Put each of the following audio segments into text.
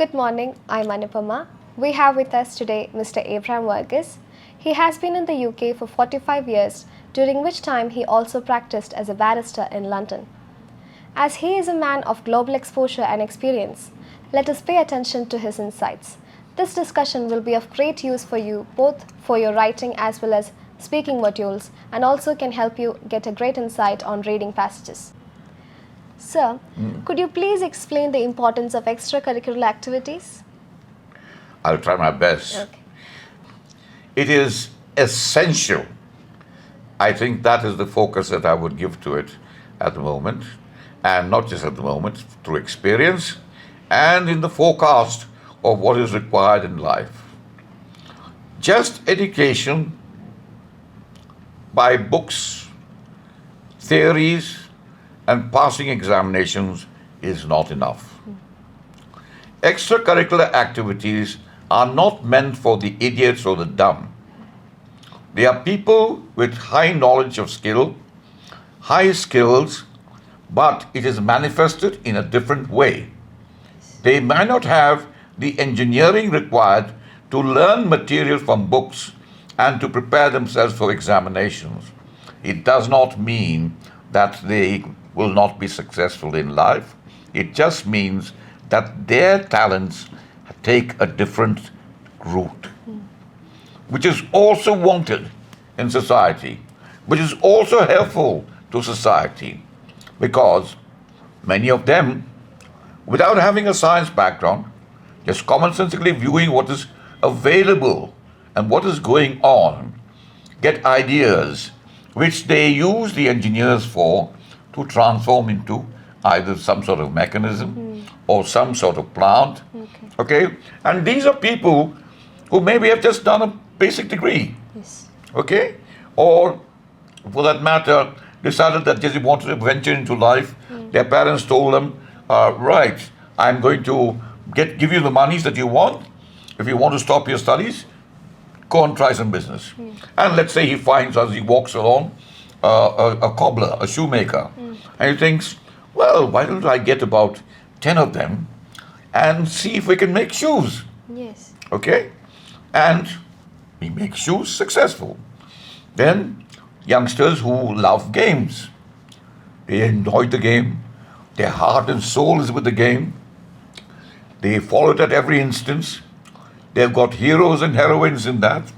Good morning, I'm Manappallil. We have with us today Mr. Abraham Vargas. He has been in the UK for 45 years, during which time he also practiced as a barrister in London. As he is a man of global exposure and experience, let us pay attention to his insights. This discussion will be of great use for you, both for your writing as well as speaking modules, and also can help you get a great insight on reading passages. Sir, could you please explain the importance of extracurricular activities? I'll try my best. Okay. It is essential. I think that is the focus that I would give to it at the moment, and not just at the moment, through experience and in the forecast of what is required in life. Just education by books, theories, and passing examinations is not enough. Extracurricular activities are not meant for the idiots or the dumb. They are people with high knowledge of skill, high skills, but it is manifested in a different way. They might not have the engineering required to learn material from books and to prepare themselves for examinations. It does not mean that they will not be successful in life. It just means that their talents take a different route, which is also wanted in society, which is also helpful to society, because many of them, without having a science background, just commonsensically viewing what is available and what is going on, get ideas which they use the engineers for to transform into either some sort of mechanism or some sort of plant. Okay? And these are people who maybe have just done a basic degree. Yes. Okay? Or, for that matter, decided that they wanted to venture into life. Their parents told them, right, I'm going to give you the monies that you want. If you want to stop your studies, go and try some business. And let's say he finds, as he walks along, a cobbler, a shoemaker. And he thinks, well, why don't I get about 10 of them and see if we can make shoes? Yes. Okay? And he makes shoes successful. Then youngsters who love games. They enjoy the game. Their heart and soul is with the game. They follow it at every instance. They've got heroes and heroines in that.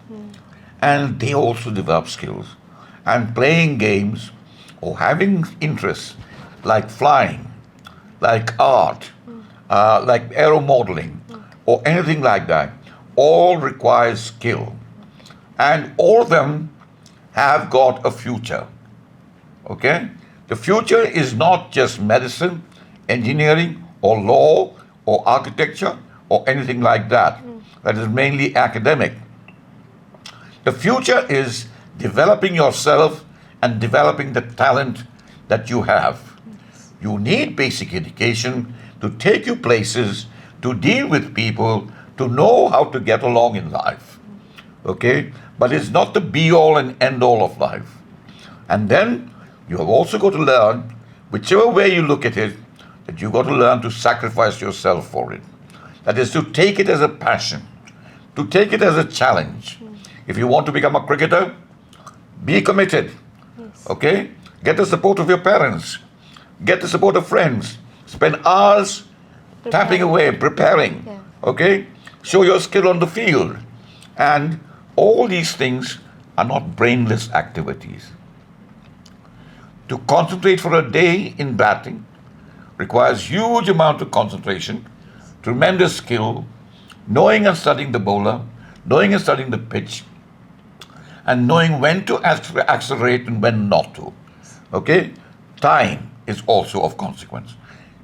And they also develop skills. And playing games or having interests like flying, like art, like aero modeling, or anything like that, all requires skill. And all of them have got a future. Okay? The future is not just medicine, engineering, or law, or architecture, or anything like that. That is mainly academic. The future is developing yourself and developing the talent that you have. You need basic education to take you places, to deal with people, to know how to get along in life. Okay? But it's not the be-all and end-all of life. And then you have also got to learn, whichever way you look at it, that you've got to learn to sacrifice yourself for it. That is, to take it as a passion, to take it as a challenge. If you want to become a cricketer, be committed. Yes. Okay? Get the support of your parents. Get the support of friends. Spend hours tapping away, preparing. Yeah. Okay? Show your skill on the field. And all these things are not brainless activities. To concentrate for a day in batting requires huge amount of concentration, tremendous skill, knowing and studying the bowler, knowing and studying the pitch, and knowing when to accelerate and when not to. Okay? Time is also of consequence.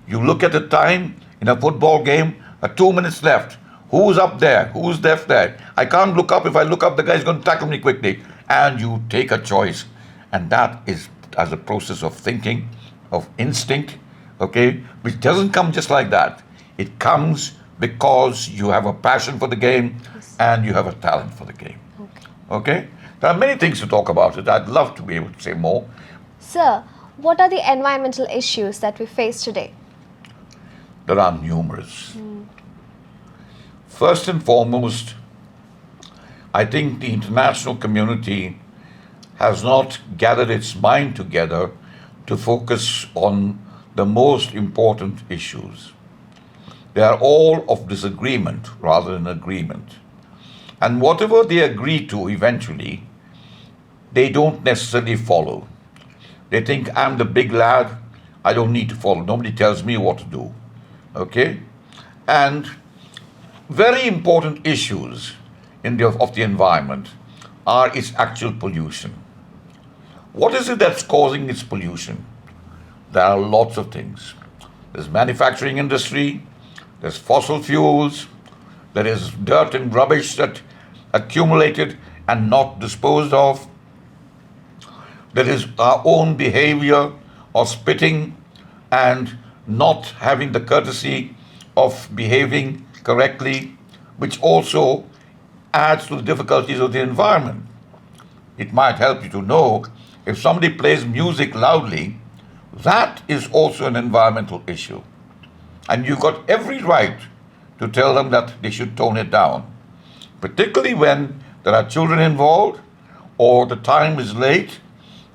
You look at the time in a football game, 2 minutes left. Who's up there? Who's left there? I can't look up. If I look up, the guy's going to tackle me quickly. And you take a choice. And that is as a process of thinking, of instinct, okay, which doesn't come just like that. It comes because you have a passion for the game and you have a talent for the game. Okay? There are many things to talk about it. I'd love to be able to say more. Sir, what are the environmental issues that we face today? There are numerous. First and foremost, I think the international community has not gathered its mind together to focus on the most important issues. They are all of disagreement rather than agreement. And whatever they agree to eventually, they don't necessarily follow. They think, I'm the big lad, I don't need to follow. Nobody tells me what to do. Okay? And very important issues of the environment are its actual pollution. What is it that's causing its pollution? There are lots of things. There's manufacturing industry, there's fossil fuels, there is dirt and rubbish that accumulated and not disposed of. There is our own behavior of spitting and not having the courtesy of behaving correctly, which also adds to the difficulties of the environment. It might help you to know if somebody plays music loudly, that is also an environmental issue. And you've got every right to tell them that they should tone it down, particularly when there are children involved or the time is late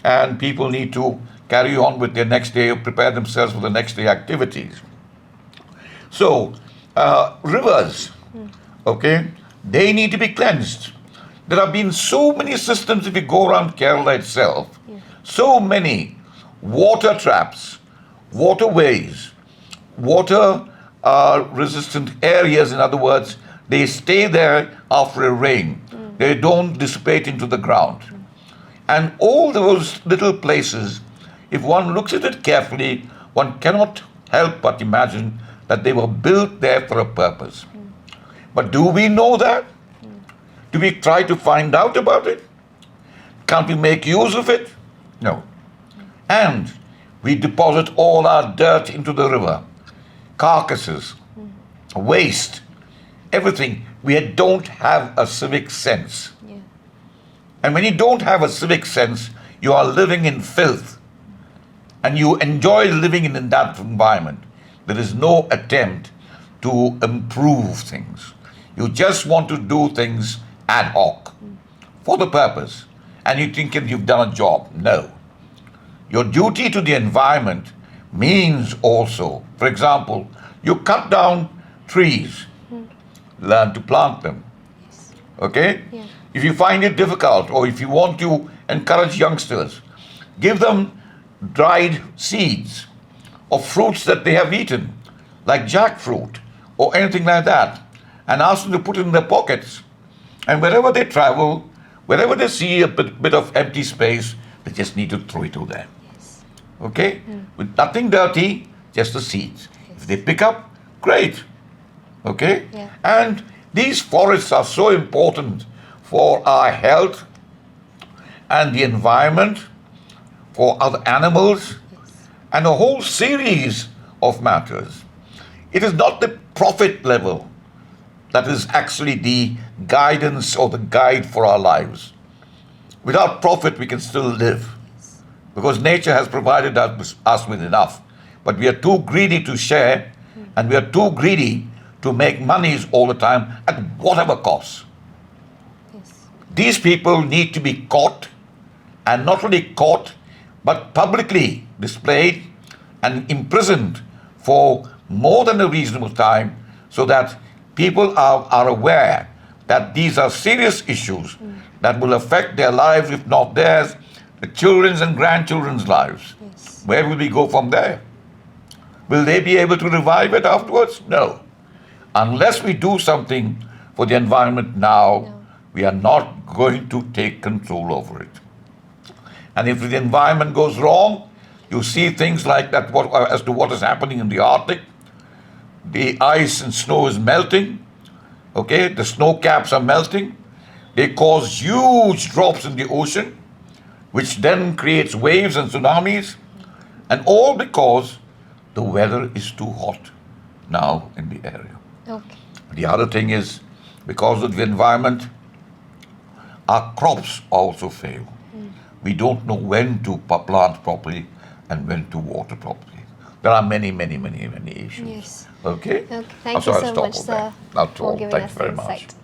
and people need to carry on with their next day or prepare themselves for the next day activities. So, rivers, okay, they need to be cleansed. There have been so many systems, if you go around Kerala itself, so many water traps, waterways, water resistant areas. In other words, they stay there after a rain. They don't dissipate into the ground. And all those little places, if one looks at it carefully, one cannot help but imagine that they were built there for a purpose. But do we know that? Do we try to find out about it? Can't we make use of it? No. And we deposit all our dirt into the river, carcasses, waste, everything. We don't have a civic sense. Yeah. And when you don't have a civic sense, you are living in filth. And you enjoy living in that environment. There is no attempt to improve things. You just want to do things ad hoc for the purpose. And you think you've done a job. No. Your duty to the environment means also, for example, you cut down trees, learn to plant them. Okay? Yeah. If you find it difficult or if you want to encourage youngsters, give them dried seeds of fruits that they have eaten, like jackfruit or anything like that, and ask them to put it in their pockets. And wherever they travel, wherever they see a bit of empty space, they just need to throw it over there. Yes. Okay? With nothing dirty, just the seeds. If they pick up, great. Okay? Yeah. And these forests are so important for our health and the environment, for other animals, and a whole series of matters. It is not the profit level that is actually the guidance or the guide for our lives. Without profit, we can still live because nature has provided us with enough. But we are too greedy to share, and we are too greedy to make monies all the time at whatever cost. Yes. These people need to be caught, and not only caught, but publicly displayed and imprisoned for more than a reasonable time so that people are aware that these are serious issues that will affect their lives, if not theirs, the children's and grandchildren's lives. Yes. Where will we go from there? Will they be able to revive it afterwards? No. Unless we do something for the environment now, we are not going to take control over it. And if the environment goes wrong, you see things like that as to what is happening in the Arctic. The ice and snow is melting. Okay, the snow caps are melting. They cause huge drops in the ocean, which then creates waves and tsunamis. And all because the weather is too hot now in the area. Okay. The other thing is, because of the environment, our crops also fail. We don't know when to plant properly and when to water properly. There are many issues. Yes. Okay? Okay. Thank So you I'll so stop much, with sir, that. Not at for all. giving Thank us you the very much. insight.